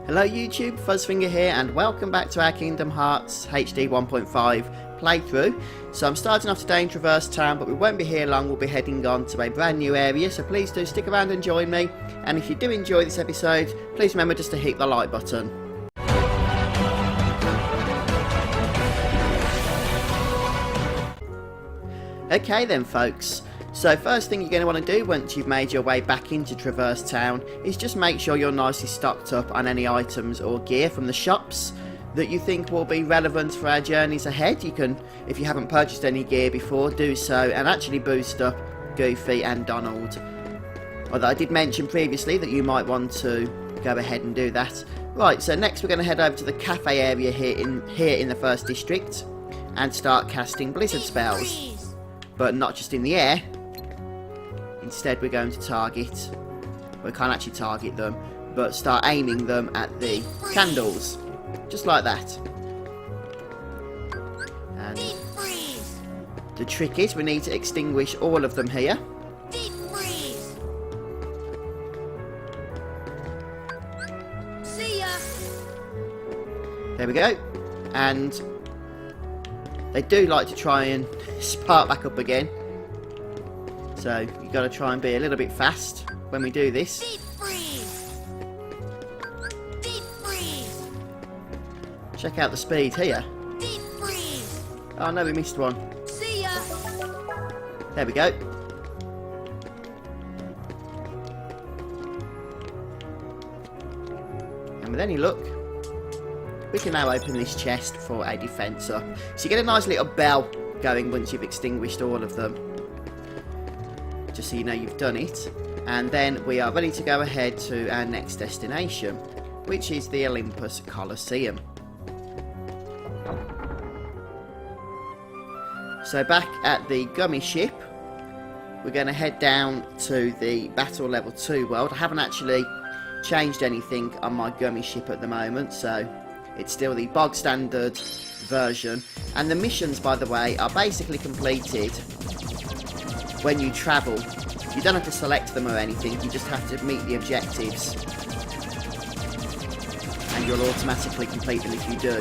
Hello YouTube, Fuzzfinger here and welcome back to our Kingdom Hearts HD 1.5 playthrough. So I'm starting off today in Traverse Town, but we won't be here long. We'll be heading on to a brand new area, so please do stick around and join me. And if you do enjoy this episode, please remember just to hit the like button. Okay then folks, so first thing you're going to want to do once you've made your way back into Traverse Town is just make sure you're nicely stocked up on any items or gear from the shops that you think will be relevant for our journeys ahead. You can, if you haven't purchased any gear before, do so and actually boost up Goofy and Donald. Although I did mention previously that you might want to go ahead and do that. Right, so next we're going to head over to the cafe area here in the first district and start casting blizzard spells. But not just in the air. Instead we're going to target, we can't actually target them, but start aiming them at the candles. Just like that. And the trick is we need to extinguish all of them here. See ya. There we go. And they do like to try and spark back up again. So you've got to try and be a little bit fast when we do this. Deep freeze. Deep freeze. Check out the speed here. Deep freeze. Oh no, we missed one. See ya. There we go. And with any luck, we can now open this chest for a defense up. So you get a nice little bell going once you've extinguished all of them. Just so you know you've done it. And then we are ready to go ahead to our next destination, which is the Olympus Coliseum. So back at the gummy ship, we're going to head down to the Battle Level 2 world. I haven't actually changed anything on my gummy ship at the moment, so it's still the bog standard version. And the missions, by the way, are basically completed when you travel. You don't have to select them or anything, you just have to meet the objectives. And you'll automatically complete them if you do.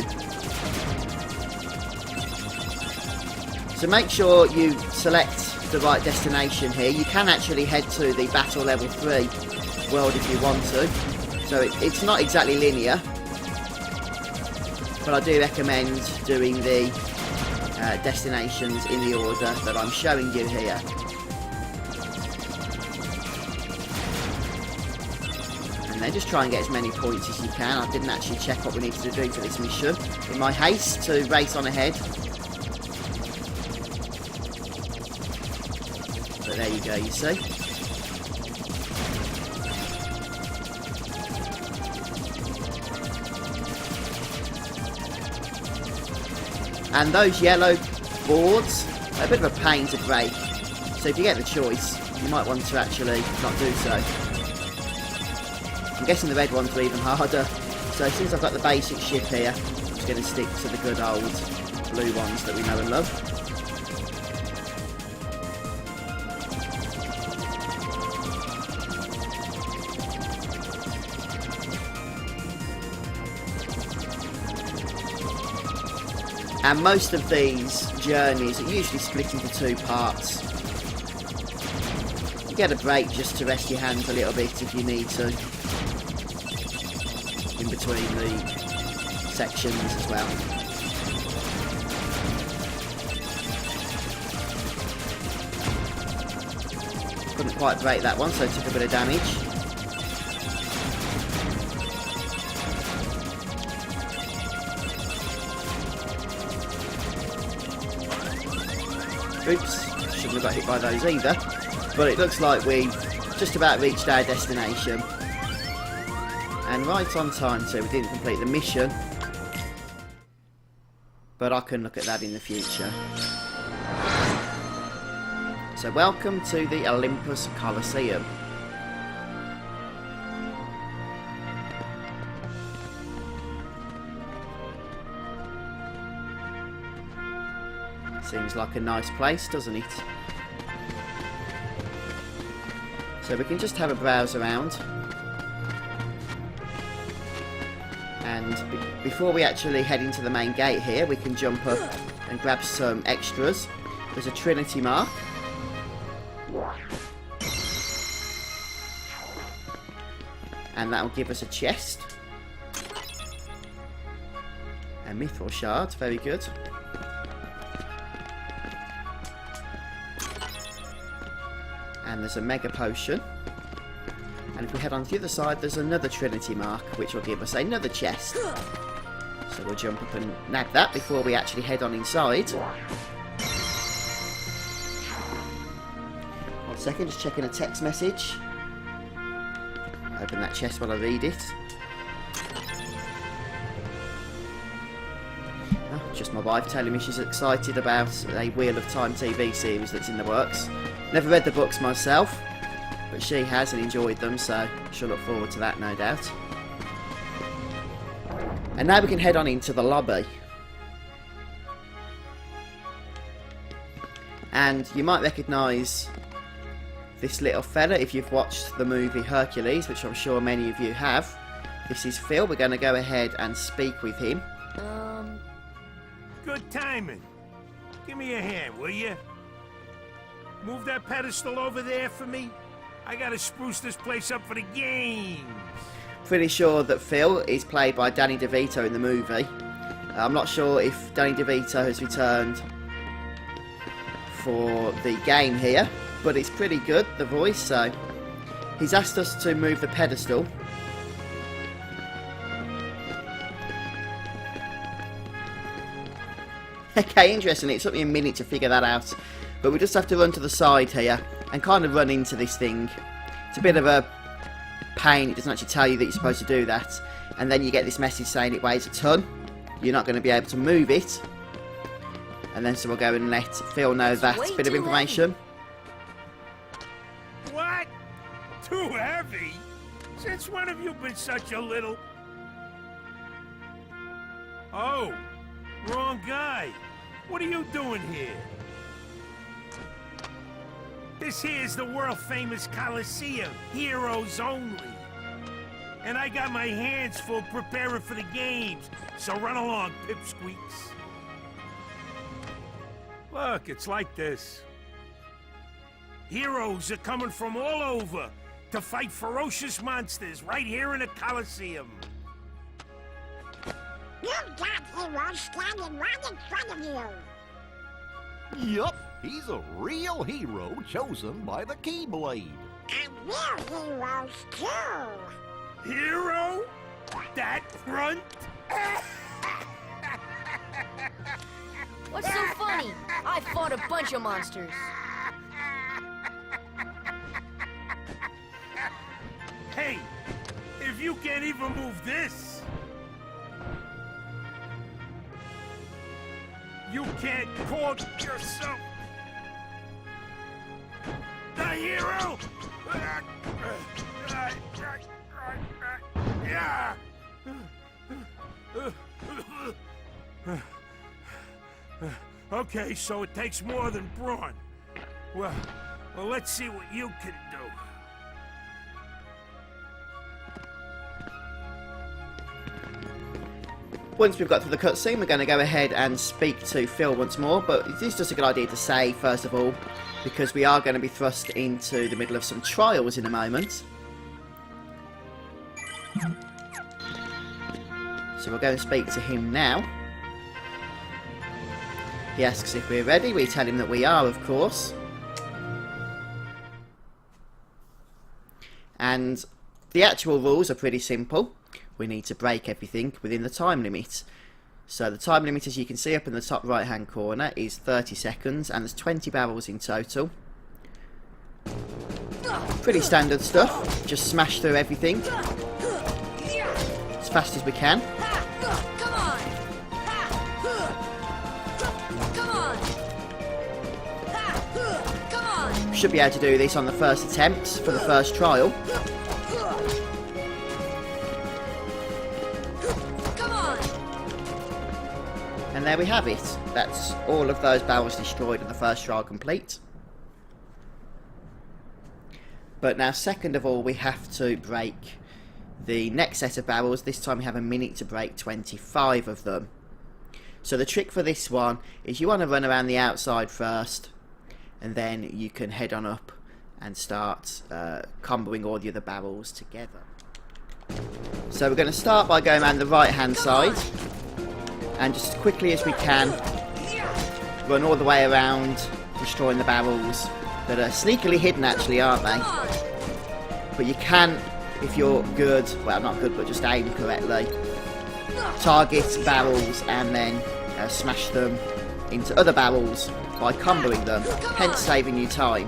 So make sure you select the right destination here. You can actually head to the Battle Level 3 world if you want to. So it's not exactly linear, but I do recommend doing the destinations in the order that I'm showing you here. And then just try and get as many points as you can. I didn't actually check what we needed to do for this mission in my haste to race on ahead. But there you go, you see. And those yellow boards are a bit of a pain to break. So if you get the choice, you might want to actually not do so. I'm guessing the red ones are even harder. So since I've got the basic ship here, I'm just going to stick to the good old blue ones that we know and love. And most of these journeys are usually split into two parts. You get a break just to rest your hands a little bit if you need to, in between the sections as well. Couldn't quite break that one, so I took a bit of damage. Oops, shouldn't have got hit by those either. But it looks like we've just about reached our destination. And right on time, so we didn't complete the mission. But I can look at that in the future. So welcome to the Olympus Coliseum. Seems like a nice place, doesn't it? So we can just have a browse around. And before we actually head into the main gate here, we can jump up and grab some extras. There's a Trinity mark. And that will give us a chest. A mithril shard, very good. And there's a mega potion. And if we head on to the other side, there's another Trinity mark, which will give us another chest. So we'll jump up and nab that before we actually head on inside. 1 second, just checking a text message. Open that chest while I read it. Oh, just my wife telling me she's excited about a Wheel of Time TV series that's in the works. Never read the books myself, but she has and enjoyed them, so she'll look forward to that, no doubt. And now we can head on into the lobby. And you might recognise this little fella if you've watched the movie Hercules, which I'm sure many of you have. This is Phil. We're going to go ahead and speak with him. Good timing. Give me a hand, will you? Move that pedestal over there for me. I gotta spruce this place up for the games. Pretty sure that Phil is played by Danny DeVito in the movie. I'm not sure if Danny DeVito has returned for the game here, but it's pretty good, the voice, so he's asked us to move the pedestal. Okay, interesting. It took me a minute to figure that out, but we just have to run to the side here and kind of run into this thing. It's a bit of a pain. It doesn't actually tell you that you're supposed to do that, and then you get this message saying it weighs a ton. You're not going to be able to move it, and then so we'll go and let Phil know that bit of information. What? Too heavy? Since when have you been such a little... Oh, wrong guy. What are you doing here? This here's the world-famous Coliseum, heroes only. And I got my hands full preparing for the games, so run along, pipsqueaks. Look, it's like this. Heroes are coming from all over to fight ferocious monsters right here in the Coliseum. You've got heroes standing right in front of you. Yup, he's a real hero chosen by the Keyblade. And we're heroes too. Hero? That runt? What's so funny? I fought a bunch of monsters. Hey, if you can't even move this, you can't call yourself the hero! Okay, so it takes more than brawn. Well, let's see what you can do. Once we've got through the cutscene, we're going to go ahead and speak to Phil once more, but it is just a good idea to say, first of all, because we are going to be thrust into the middle of some trials in a moment. So we'll go and speak to him now. He asks if we're ready. We tell him that we are, of course. And the actual rules are pretty simple. We need to break everything within the time limit. So the time limit, as you can see up in the top right hand corner, is 30 seconds, and there's 20 barrels in total. Pretty standard stuff. Just smash through everything as fast as we can. Come on! Come on! Come on! Should be able to do this on the first attempt for the first trial. Come on! And there we have it. That's all of those barrels destroyed in the first trial complete. But now, second of all, we have to break the next set of barrels. This time we have a minute to break 25 of them. So the trick for this one is you want to run around the outside first, and then you can head on up and start comboing all the other barrels together. So we're going to start by going around the right hand side, and just as quickly as we can run all the way around, destroying the barrels that are sneakily hidden actually, aren't they? But you can, if you're good, well not good but just aim correctly, target barrels and then smash them into other barrels by comboing them, hence saving you time.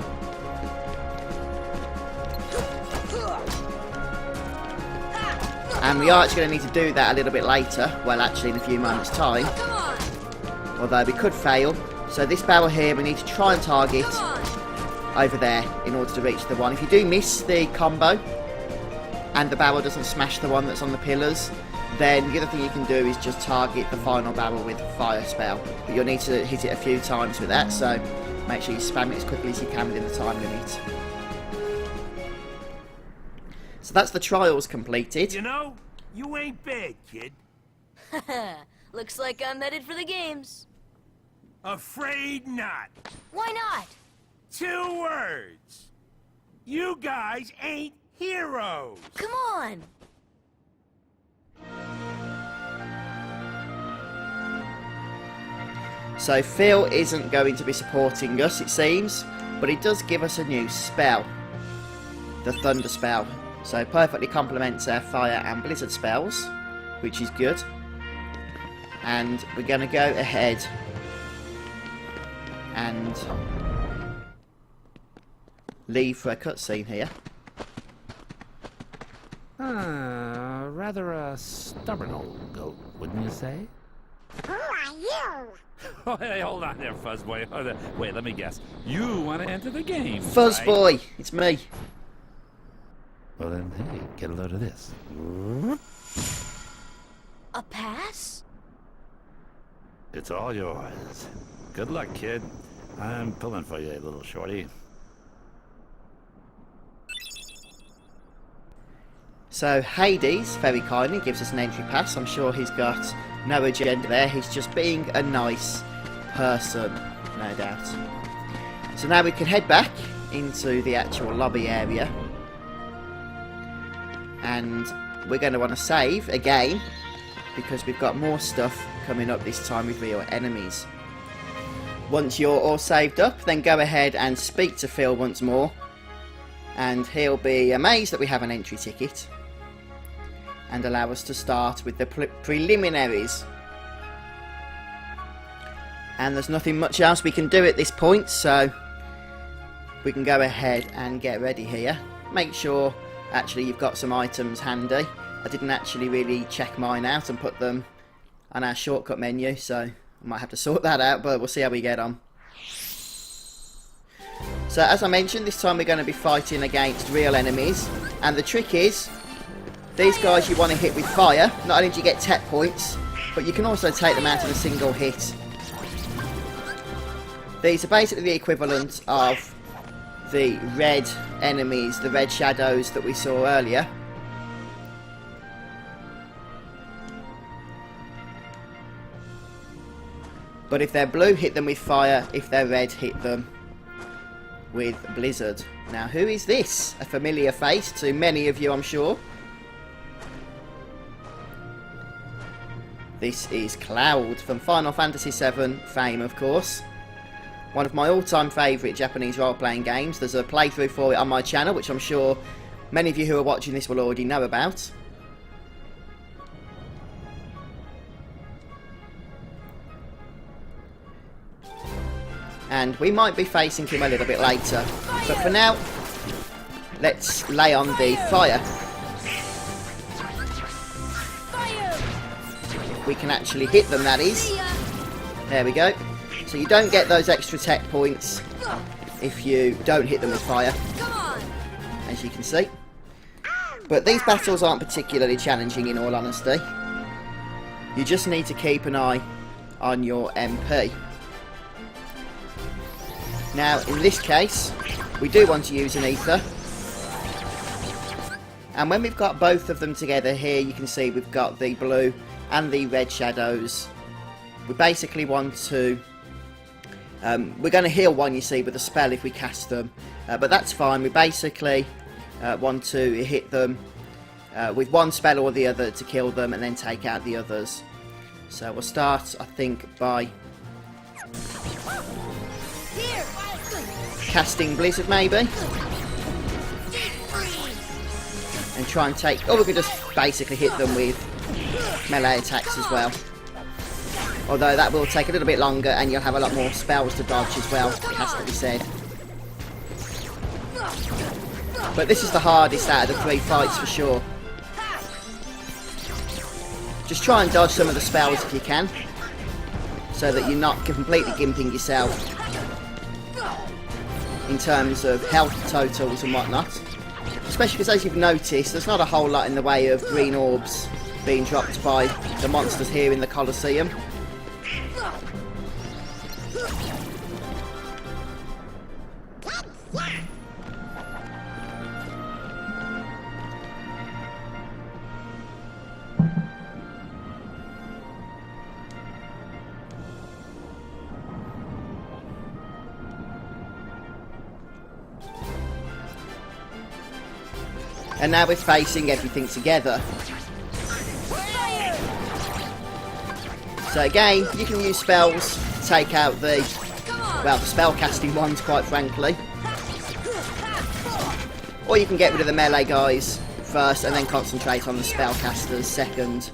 And we are actually going to need to do that a little bit later, well actually in a few moments time, although we could fail. So this barrel here we need to try and target over there in order to reach the one. If you do miss the combo and the barrel doesn't smash the one that's on the pillars, then the other thing you can do is just target the final barrel with fire spell, but you'll need to hit it a few times with that, so make sure you spam it as quickly as you can within the time limit. So that's the trials completed. You know, you ain't bad, kid. Looks like I'm headed for the games. Afraid not. Why not? 2 words. You guys ain't heroes. Come on. So Phil isn't going to be supporting us, it seems, but he does give us a new spell, the Thunder spell. So perfectly complements our fire and blizzard spells, which is good. And we're going to go ahead and leave for a cutscene here. Rather a stubborn old goat, wouldn't you say? Who are you? Oh, hey, hold on there, Fuzzboy. Wait, let me guess. You want to enter the game, Fuzzboy, right? it's me. Well then, hey, get a load of this. A pass? It's all yours. Good luck, kid. I'm pulling for you, little shorty. So Hades very kindly gives us an entry pass. I'm sure he's got no agenda there. He's just being a nice person, no doubt. So now we can head back into the actual lobby area. And we're going to want to save again, because we've got more stuff coming up this time with real enemies. Once you're all saved up, then go ahead and speak to Phil once more. And he'll be amazed that we have an entry ticket, and allow us to start with the preliminaries. And there's nothing much else we can do at this point, so we can go ahead and get ready here. Make sure actually you've got some items handy. I didn't actually really check mine out and put them on our shortcut menu, so I might have to sort that out, but we'll see how we get on. So as I mentioned, this time we're going to be fighting against real enemies, and the trick is, these guys you want to hit with fire. Not only do you get tech points, but you can also take them out in a single hit. These are basically the equivalent of the red enemies, the red shadows that we saw earlier. But if they're blue, hit them with fire. If they're red, hit them with blizzard. Now, who is this? A familiar face to many of you, I'm sure. This is Cloud from Final Fantasy VII fame, of course. One of my all-time favourite Japanese role-playing games. There's a playthrough for it on my channel, which I'm sure many of you who are watching this will already know about. And we might be facing him a little bit later. But for now, let's lay on the fire. We can actually hit them, that is. There we go. So you don't get those extra tech points if you don't hit them with fire, as you can see. But these battles aren't particularly challenging, in all honesty. You just need to keep an eye on your MP. Now, in this case, we do want to use an ether. And when we've got both of them together here, you can see we've got the blue and the red shadows. We basically want to... we're going to heal one, you see, with a spell if we cast them. But that's fine. We basically want to hit them with one spell or the other to kill them and then take out the others. So we'll start, I think, by casting Blizzard maybe. And try and take... or we could just basically hit them with melee attacks as well. Although that will take a little bit longer and you'll have a lot more spells to dodge as well, it has to be said. But this is the hardest out of the 3 fights for sure. Just try and dodge some of the spells if you can, so that you're not completely gimping yourself in terms of health totals and whatnot. Especially because, as you've noticed, there's not a whole lot in the way of green orbs being dropped by the monsters here in the Coliseum. And now we're facing everything together. So again, you can use spells to take out the, well, the spell casting ones, quite frankly. Or you can get rid of the melee guys first and then concentrate on the spell casters second.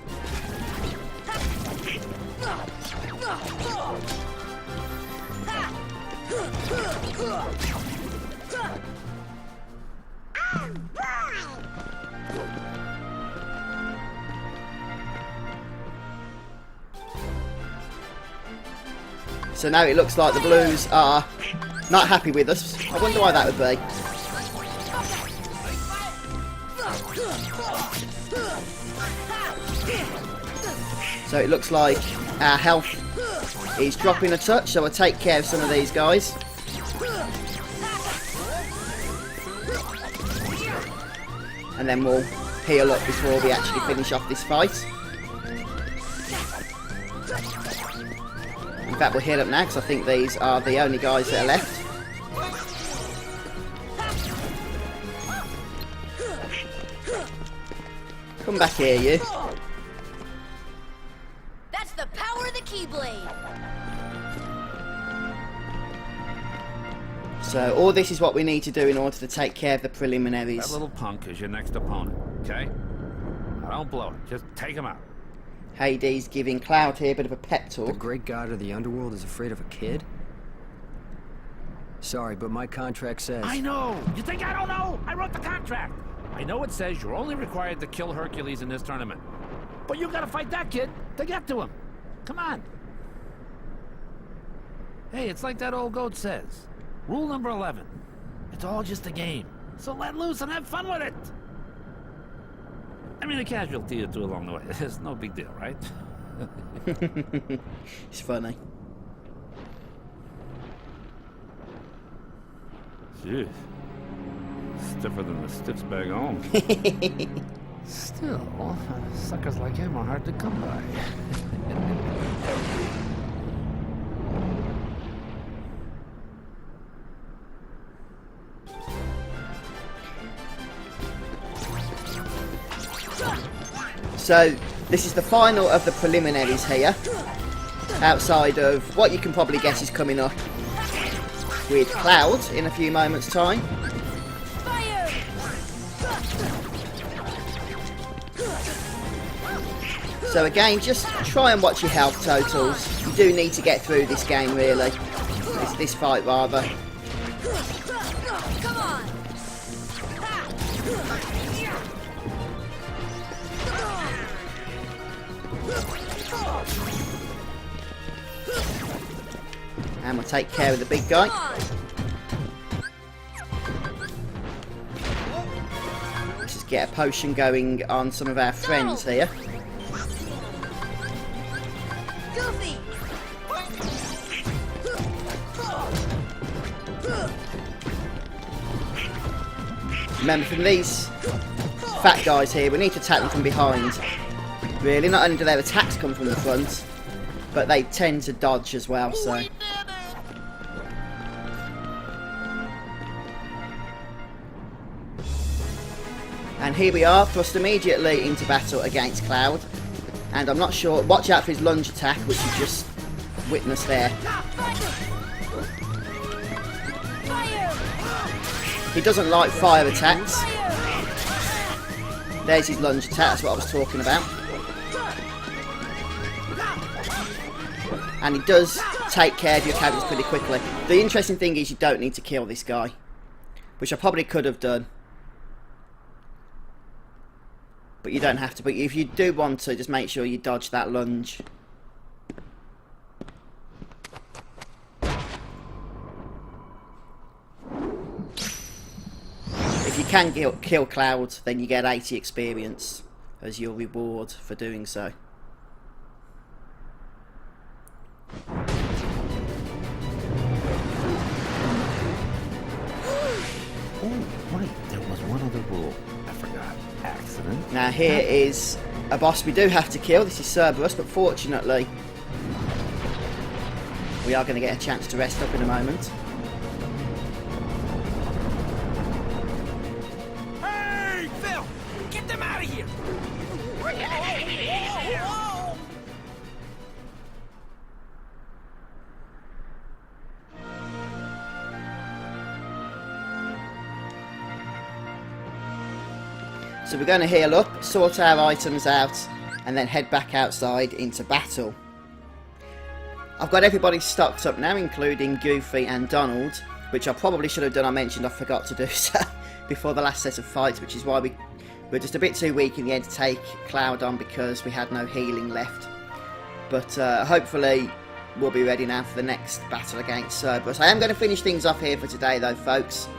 So now it looks like the Blues are not happy with us. I wonder why that would be. So it looks like our health is dropping a touch, so we'll take care of some of these guys. And then we'll heal up before we actually finish off this fight. In fact, we'll heal up now because I think these are the only guys that are left. Come back here, you. That's the power of the Keyblade. So all this is what we need to do in order to take care of the preliminaries. That little punk is your next opponent, okay? Now don't blow it. Just take him out. Hades giving Cloud here a bit of a pep The talk. great god of the underworld is afraid of a kid? Sorry, but my contract says... I know! You think I don't know? I wrote the contract! I know it says you're only required to kill Hercules in this tournament. But you gotta fight that kid to get to him. Come on. Hey, it's like that old goat says. Rule number 11. It's all just a game. So let loose and have fun with it! I mean, a casualty or two along the way. It's no big deal, right? It's funny. Jeez. Stiffer than the stiffs back home. Still, suckers like him are hard to come by. So this is the final of the preliminaries here. Outside of what you can probably guess is coming up with Cloud in a few moments' time. Fire! So again, just try and watch your health totals. You do need to get through this game, really. This fight, rather. Come on! And we'll take care of the big guy. Let's just get a potion going on some of our friends here. Goofy! Remember, from these fat guys here, we need to attack them from behind. Really, not only do their attacks come from the front, but they tend to dodge as well, so... And here we are, thrust immediately into battle against Cloud. And I'm not sure... Watch out for his lunge attack, which you just witnessed there. He doesn't like fire attacks. There's his lunge attack, that's what I was talking about. And he does take care of your characters pretty quickly. The interesting thing is you don't need to kill this guy, which I probably could have done. But you don't have to. But if you do want to, just make sure you dodge that lunge. If you can kill Cloud, then you get 80 experience as your reward for doing so. Oh, right. There was one other rule. I forgot. Accident. Now here is a boss we do have to kill. This is Cerberus, but fortunately we are going to get a chance to rest up in a moment. Hey, Phil! Get them out of here! So we're going to heal up, sort our items out, and then head back outside into battle. I've got everybody stocked up now, including Goofy and Donald, which I probably should have done. I mentioned I forgot to do so before the last set of fights, which is why we were just a bit too weak in the end to take Cloud on because we had no healing left. But hopefully we'll be ready now for the next battle against Cerberus. I am going to finish things off here for today though, folks.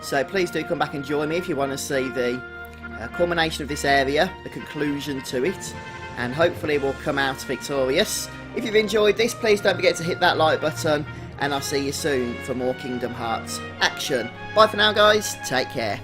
So please do come back and join me if you want to see the culmination of this area, the conclusion to it, and hopefully we'll come out victorious. If you've enjoyed this, please don't forget to hit that like button, and I'll see you soon for more Kingdom Hearts action. Bye for now, guys. Take care.